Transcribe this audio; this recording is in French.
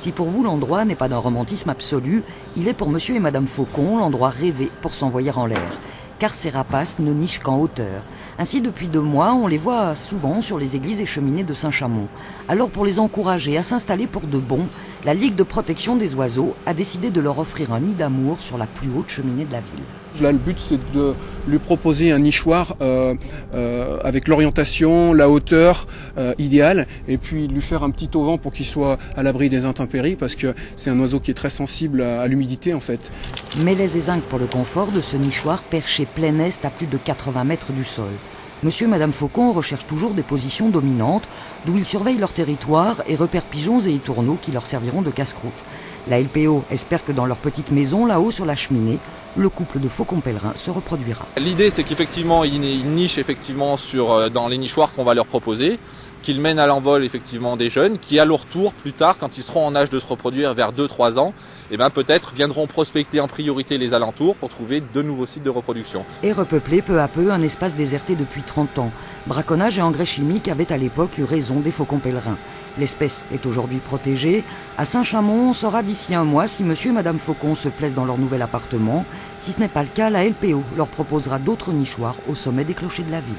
Si pour vous l'endroit n'est pas d'un romantisme absolu, il est pour monsieur et madame Faucon l'endroit rêvé pour s'envoyer en l'air. Car ces rapaces ne nichent qu'en hauteur. Ainsi, depuis 2 mois, on les voit souvent sur les églises et cheminées de Saint-Chamond. Alors, pour les encourager à s'installer pour de bon, la Ligue de protection des oiseaux a décidé de leur offrir un nid d'amour sur la plus haute cheminée de la ville. Là, le but, c'est de lui proposer un nichoir avec l'orientation, la hauteur idéale, et puis lui faire un petit auvent pour qu'il soit à l'abri des intempéries, parce que c'est un oiseau qui est très sensible à l'humidité en fait. Mélèze et zinc pour le confort de ce nichoir perché plein est à plus de 80 mètres du sol. Monsieur et madame Faucon recherchent toujours des positions dominantes, d'où ils surveillent leur territoire et repèrent pigeons et étourneaux qui leur serviront de casse-croûte. La LPO espère que dans leur petite maison, là-haut sur la cheminée, le couple de faucons pèlerins se reproduira. L'idée, c'est qu'effectivement, ils nichent effectivement dans les nichoirs qu'on va leur proposer, qu'ils mènent à l'envol effectivement des jeunes, qui à leur tour, plus tard, quand ils seront en âge de se reproduire vers 2-3 ans, peut-être viendront prospecter en priorité les alentours pour trouver de nouveaux sites de reproduction. Et repeupler peu à peu un espace déserté depuis 30 ans. Braconnage et engrais chimiques avaient à l'époque eu raison des faucons pèlerins. L'espèce est aujourd'hui protégée. À Saint-Chamond, on saura d'ici 1 mois si monsieur et madame Faucon se plaisent dans leur nouvel appartement. Si ce n'est pas le cas, la LPO leur proposera d'autres nichoirs au sommet des clochers de la ville.